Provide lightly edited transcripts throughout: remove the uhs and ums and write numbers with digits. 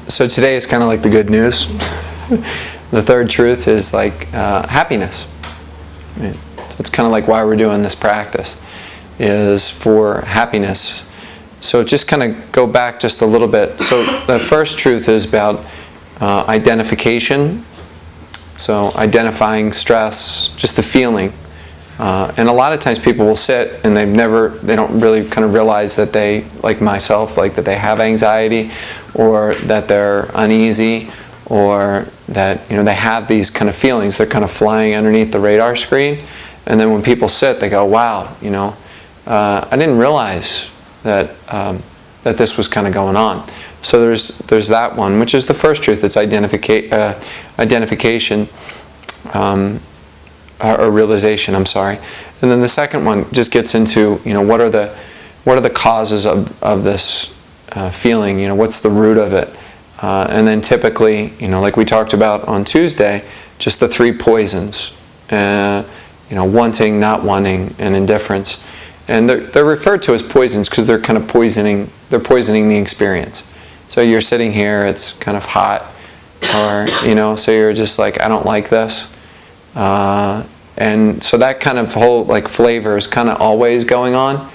So today is kind of like the good news. The third truth is like happiness. Right? So it's kind of like why we're doing this practice, is for happiness. So just kind of go back just a little bit. So the first truth is about identification. So identifying stress, just the feeling. And a lot of times people will sit and they don't really kind of realize that they, like myself, like that they have anxiety, or that they're uneasy, or that they have these kind of feelings. They're kind of flying underneath the radar screen. And then when people sit, they go, wow, I didn't realize that that this was kind of going on. So there's that one, which is the first truth. It's identification. Or realization, I'm sorry. And then the second one just gets into, what are the causes of this feeling? What's the root of it? And then typically, like we talked about on Tuesday, just the three poisons. Wanting, not wanting, and indifference. And they're referred to as poisons because they're kind of poisoning the experience. So you're sitting here, it's kind of hot, or so you're just like, I don't like this. And so that kind of whole flavor is kind of always going on.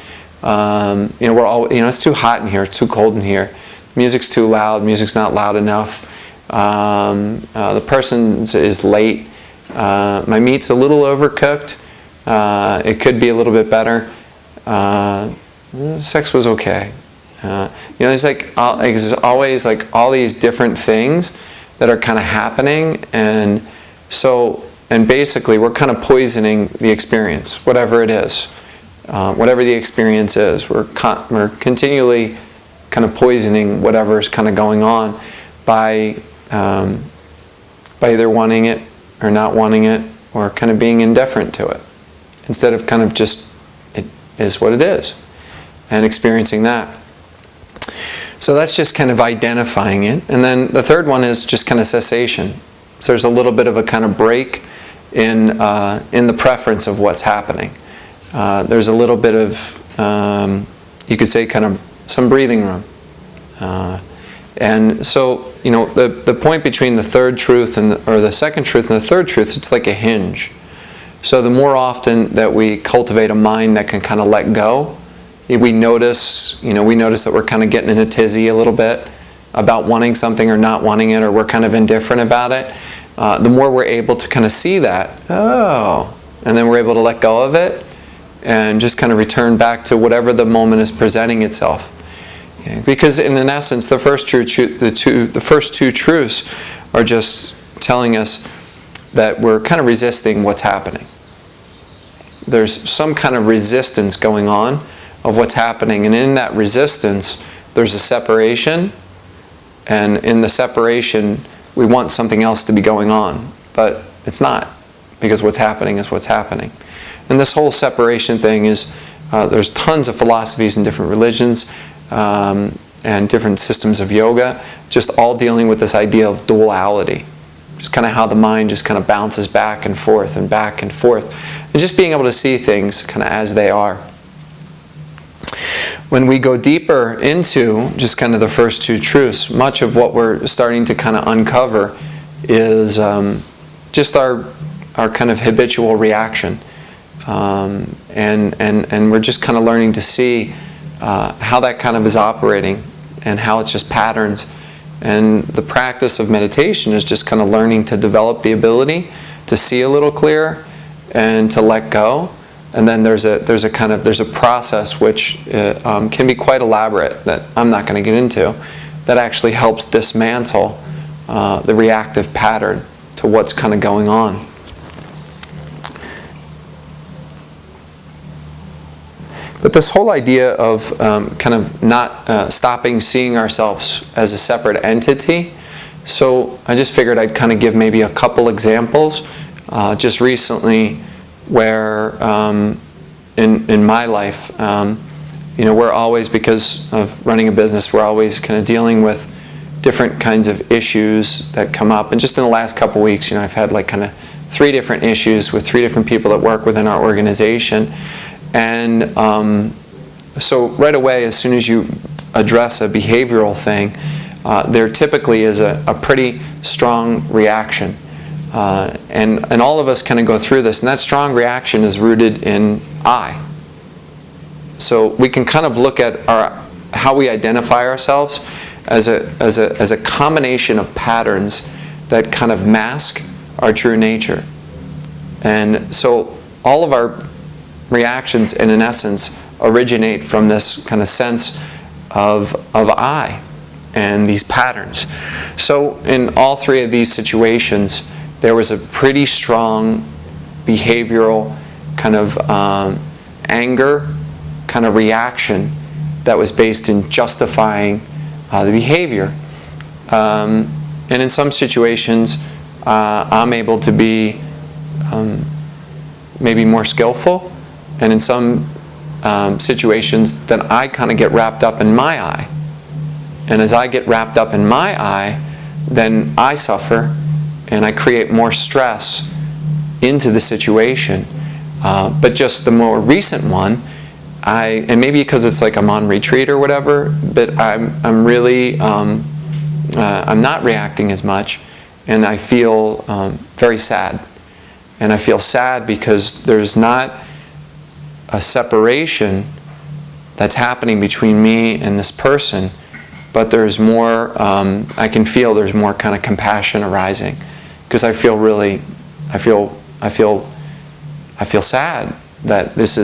We're all it's too hot in here, it's too cold in here. Music's too loud, music's not loud enough. The person is late. My meat's a little overcooked. It could be a little bit better. Sex was okay. There's always all these different things that are kind of happening, and basically we're kind of poisoning the experience, whatever it is, whatever the experience is. We're continually kind of poisoning whatever's kind of going on by either wanting it or not wanting it, or kind of being indifferent to it, instead of kind of just, it is what it is, and experiencing that. So that's just kind of identifying it. And then the third one is just kind of cessation. So there's a little bit of a kind of break in the preference of what's happening. There's a little bit of, you could say, kind of some breathing room. And so, the point between the third truth or the second truth and the third truth, it's like a hinge. So the more often that we cultivate a mind that can kind of let go, we notice that we're kind of getting in a tizzy a little bit about wanting something or not wanting it, or we're kind of indifferent about it. The more we're able to kind of see that, and then we're able to let go of it and just kind of return back to whatever the moment is presenting itself. Yeah. Because in essence, the first two truths are just telling us that we're kind of resisting what's happening. There's some kind of resistance going on of what's happening, and in that resistance, there's a separation, and in the separation, we want something else to be going on, but it's not, because what's happening is what's happening. And this whole separation thing is, there's tons of philosophies in different religions and different systems of yoga, just all dealing with this idea of duality. Just kind of how the mind just kind of bounces back and forth and back and forth. And just being able to see things kind of as they are. When we go deeper into just kind of the first two truths, much of what we're starting to kind of uncover is just our kind of habitual reaction. And we're just kind of learning to see how that kind of is operating, and how it's just patterns. And the practice of meditation is just kind of learning to develop the ability to see a little clearer and to let go. And then there's a process which can be quite elaborate that I'm not going to get into, that actually helps dismantle the reactive pattern to what's kind of going on. But this whole idea of kind of not stopping seeing ourselves as a separate entity, so I just figured I'd kind of give maybe a couple examples just recently where in my life, we're always, because of running a business, we're always kind of dealing with different kinds of issues that come up. And just in the last couple weeks, I've had like kind of 3 different issues with 3 different people that work within our organization. And so right away, as soon as you address a behavioral thing, there typically is a pretty strong reaction. And all of us kind of go through this, and that strong reaction is rooted in I. So we can kind of look at how we identify ourselves as a combination of patterns that kind of mask our true nature. And so all of our reactions, in essence, originate from this kind of sense of I and these patterns. So in all three of these situations, there was a pretty strong behavioral kind of anger kind of reaction that was based in justifying the behavior. And in some situations, I'm able to be maybe more skillful, and in some situations then I kind of get wrapped up in my I. And as I get wrapped up in my I, then I suffer and I create more stress into the situation. But just the more recent one, and maybe because it's like I'm on retreat or whatever, but I'm really, I'm not reacting as much, and I feel very sad. And I feel sad because there's not a separation that's happening between me and this person, but there's more, I can feel there's more kind of compassion arising, because I feel sad that this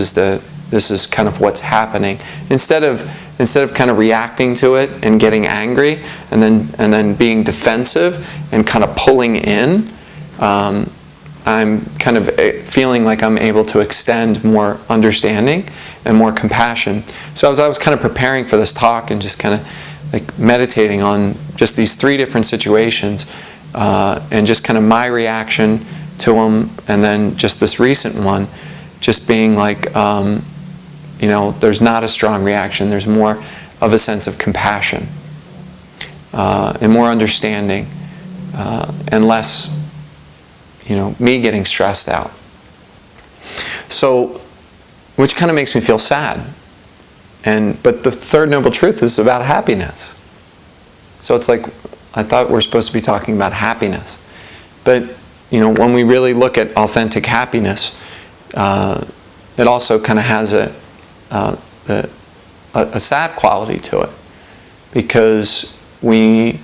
is kind of what's happening. Instead of kind of reacting to it and getting angry and then being defensive and kind of pulling in, I'm kind of feeling like I'm able to extend more understanding and more compassion. So as I was kind of preparing for this talk and just kind of like meditating on just these three different situations, and just kind of my reaction to them, and then just this recent one, just being like, there's not a strong reaction. There's more of a sense of compassion and more understanding, and less, me getting stressed out. So, which kind of makes me feel sad. But the third noble truth is about happiness. So it's like, I thought we're supposed to be talking about happiness. But, when we really look at authentic happiness, it also kind of has a sad quality to it. Because we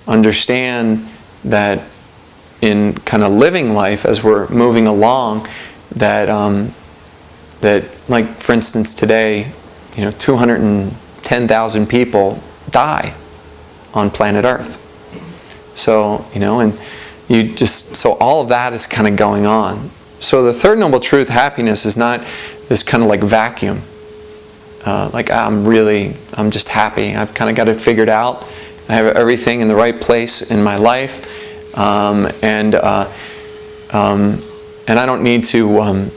understand that in kind of living life as we're moving along, that like, for instance, today, 210,000 people die on planet Earth. So, so all of that is kind of going on. So the third noble truth, happiness, is not this kind of like vacuum. Like I'm just happy. I've kind of got it figured out. I have everything in the right place in my life. And I don't need to, I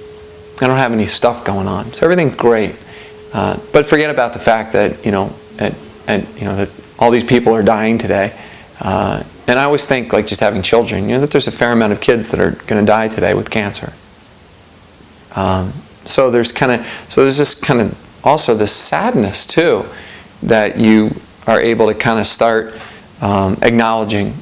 don't have any stuff going on. So everything's great. But forget about the fact that, that all these people are dying today. And I always think, like, just having children, that there's a fair amount of kids that are going to die today with cancer. So there's this kind of also this sadness too, that you are able to kind of start acknowledging,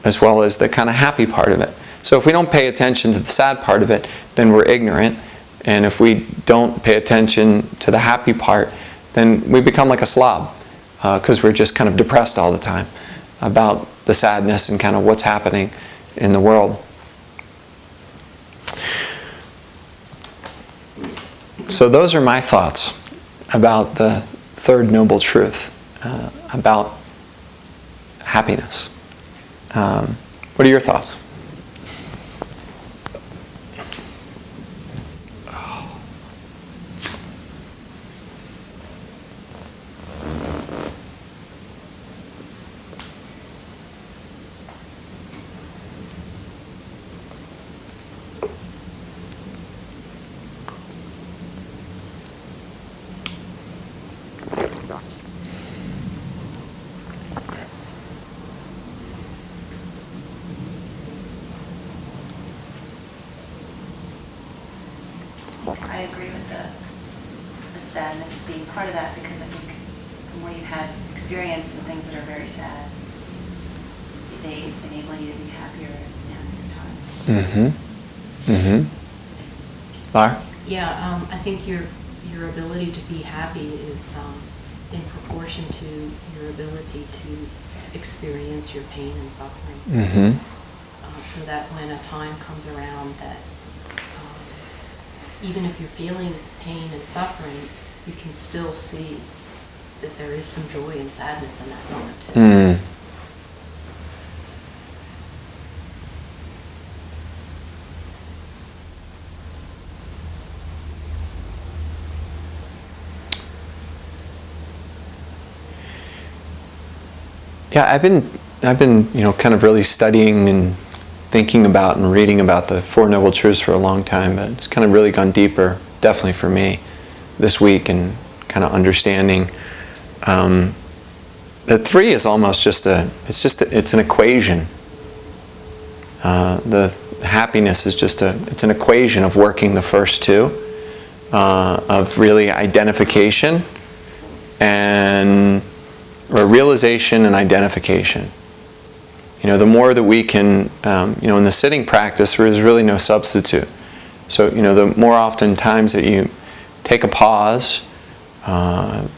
as well as the kind of happy part of it. So if we don't pay attention to the sad part of it, then we're ignorant. And if we don't pay attention to the happy part, then we become like a slob, because we're just kind of depressed all the time about the sadness and kind of what's happening in the world. So those are my thoughts about the third noble truth, about happiness. What are your thoughts? I agree with the sadness being part of that, because I think the more you had experience and things that are very sad, they enable you to be happier and happier times. Lar? Yeah, I think your ability to be happy is in proportion to your ability to experience your pain and suffering. So that when a time comes around that even if you're feeling pain and suffering, you can still see that there is some joy and sadness in that moment too. Yeah, I've been kind of really studying and thinking about and reading about the Four Noble Truths for a long time, but it's kind of really gone deeper, definitely for me, this week, and kind of understanding that three is almost it's an equation. The happiness is it's an equation of working the first two, of really identification or realization and identification. The more that we can, in the sitting practice, there is really no substitute. So, the more often times that you take a pause, and,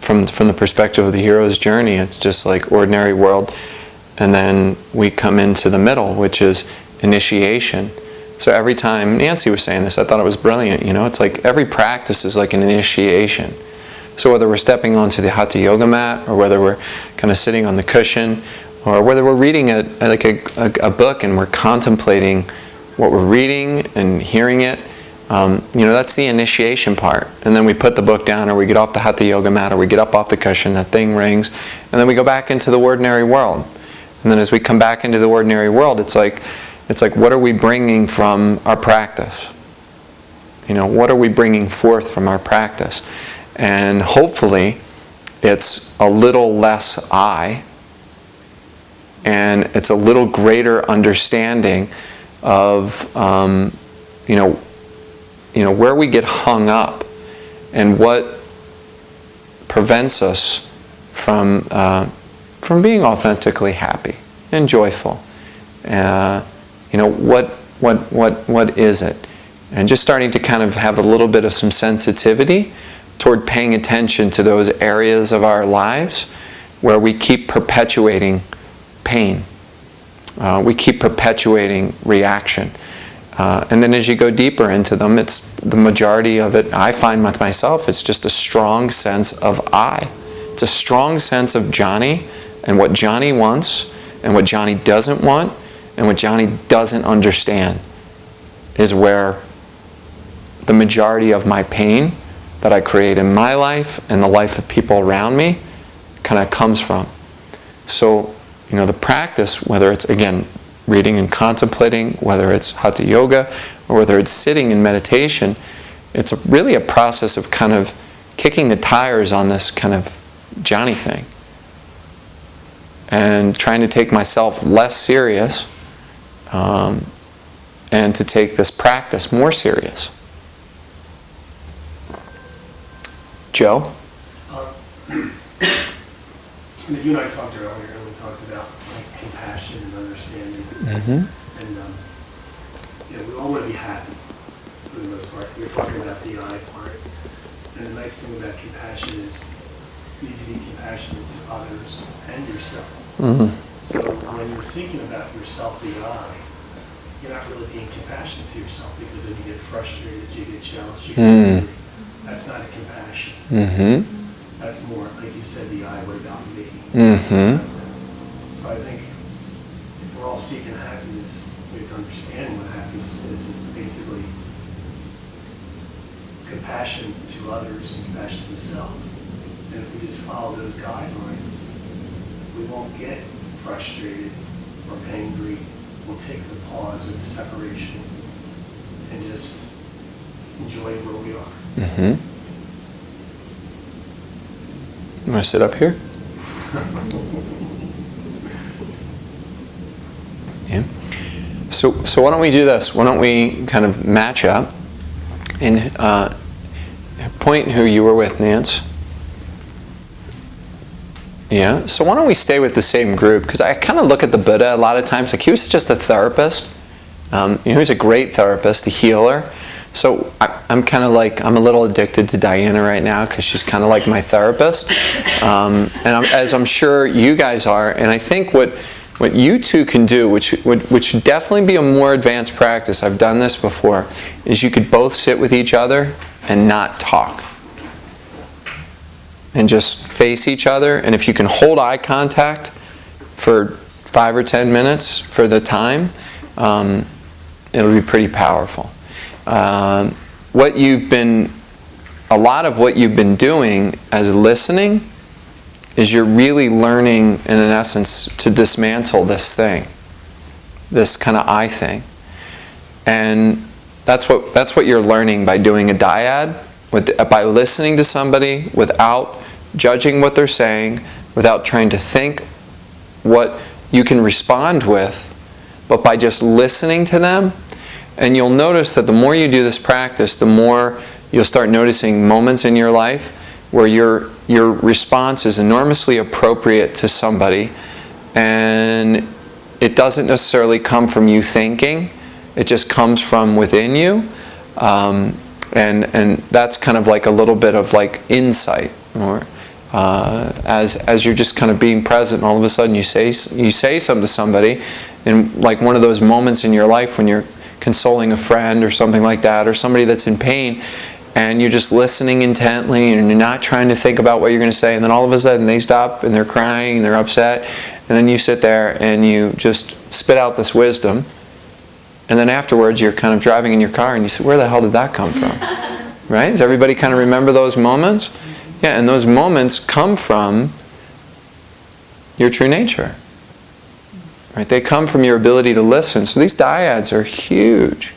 from the perspective of the hero's journey, it's just like ordinary world. And then we come into the middle, which is initiation. So every time, Nancy was saying this, I thought it was brilliant, it's like every practice is like an initiation. So whether we're stepping onto the Hatha Yoga mat, or whether we're kind of sitting on the cushion, or whether we're reading a book and we're contemplating what we're reading and hearing it, that's the initiation part. And then we put the book down, or we get off the Hatha Yoga mat, or we get up off the cushion, that thing rings, and then we go back into the ordinary world. And then as we come back into the ordinary world, it's like what are we bringing from our practice? What are we bringing forth from our practice? And hopefully it's a little less I, and it's a little greater understanding of where we get hung up and what prevents us from being authentically happy and joyful. What is it? And just starting to kind of have a little bit of some sensitivity toward paying attention to those areas of our lives where we keep perpetuating pain. We keep perpetuating reaction. And then as you go deeper into them, it's the majority of it, I find with myself, it's just a strong sense of I. It's a strong sense of Johnny and what Johnny wants and what Johnny doesn't want and what Johnny doesn't understand is where the majority of my pain that I create in my life and the life of people around me kind of comes from. So, the practice, whether it's, again, reading and contemplating, whether it's Hatha Yoga, or whether it's sitting in meditation, it's really a process of kind of kicking the tires on this kind of Johnny thing. And trying to take myself less serious, and to take this practice more serious. Joe? You and I talked earlier, and we talked about compassion and understanding. And we all want to be happy for the most part. We're talking about the I part. And the nice thing about compassion is you need to be compassionate to others and yourself. So when you're thinking about yourself, the I, you're not really being compassionate to yourself, because then you get frustrated, you get jealous, you get angry. That's not a compassion. That's more, like you said, the I, what about me? So I think if we're all seeking happiness, we have to understand what happiness is. It's basically compassion to others and compassion to self. And if we just follow those guidelines, we won't get frustrated or angry. We'll take the pause or the separation and just enjoy where we are. You want to sit up here? Yeah. So why don't we do this? Why don't we kind of match up and point who you were with, Nance. Yeah. So why don't we stay with the same group? Because I kind of look at the Buddha a lot of times like he was just a therapist. He was a great therapist, a healer. So I'm kind of like, I'm a little addicted to Diana right now because she's kind of like my therapist. As I'm sure you guys are. And I think what you two can do, which would definitely be a more advanced practice, I've done this before, is you could both sit with each other and not talk. And just face each other. And if you can hold eye contact for 5 or 10 minutes for the time, it'll be pretty powerful. A lot of what you've been doing as listening is you're really learning, in essence, to dismantle this thing, this kind of I thing. And that's what you're learning by doing a dyad, by listening to somebody without judging what they're saying, without trying to think what you can respond with, but by just listening to them. And you'll notice that the more you do this practice, the more you'll start noticing moments in your life where your response is enormously appropriate to somebody, and it doesn't necessarily come from you thinking, it just comes from within you. And that's kind of like a little bit of like insight, or as you're just kind of being present, and all of a sudden you say something to somebody, and like one of those moments in your life when you're consoling a friend or something like that, or somebody that's in pain, and you're just listening intently and you're not trying to think about what you're going to say, and then all of a sudden they stop and they're crying and they're upset, and then you sit there and you just spit out this wisdom, and then afterwards you're kind of driving in your car and you say, where the hell did that come from? Right? Does everybody kind of remember those moments? Yeah, and those moments come from your true nature. Right? They come from your ability to listen. So these dyads are huge.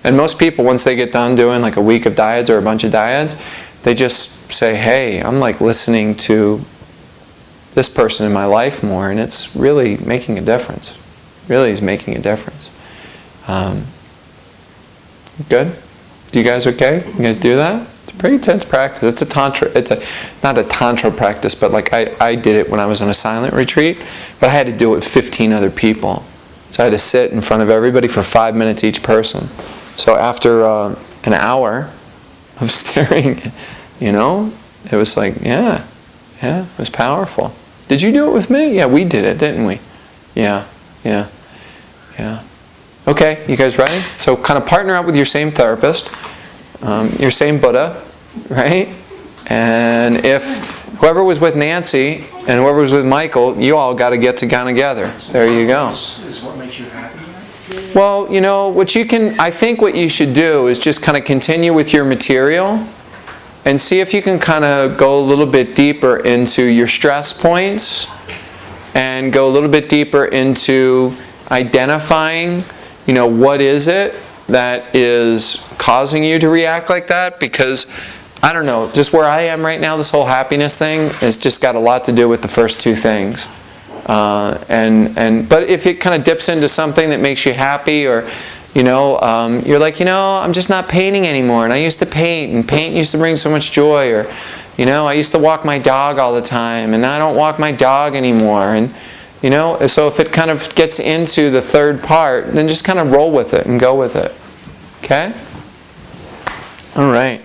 And most people, once they get done doing like a week of dyads or a bunch of dyads, they just say, hey, I'm like listening to this person in my life more, and it's really making a difference. Really is making a difference. Good? You guys okay? You guys do that? It's a pretty intense practice. It's a tantra. Not a tantra practice, but like I did it when I was on a silent retreat, but I had to do it with 15 other people. So I had to sit in front of everybody for 5 minutes each person. So after an hour of staring, it was like, yeah, it was powerful. Did you do it with me? Yeah, we did it, didn't we? Yeah. Okay, you guys ready? So kind of partner up with your same therapist, your same Buddha, right? And if whoever was with Nancy and whoever was with Michael, you all got to get together. There you go. Is what makes you happy? Well, I think what you should do is just kind of continue with your material and see if you can kind of go a little bit deeper into your stress points and go a little bit deeper into identifying, what is it that is causing you to react like that? Because, I don't know, just where I am right now, this whole happiness thing has just got a lot to do with the first two things. But if it kind of dips into something that makes you happy, or you're like, I'm just not painting anymore, and I used to paint, and paint used to bring so much joy, or I used to walk my dog all the time, and now I don't walk my dog anymore, and so if it kind of gets into the third part, then just kind of roll with it and go with it. Okay? All right.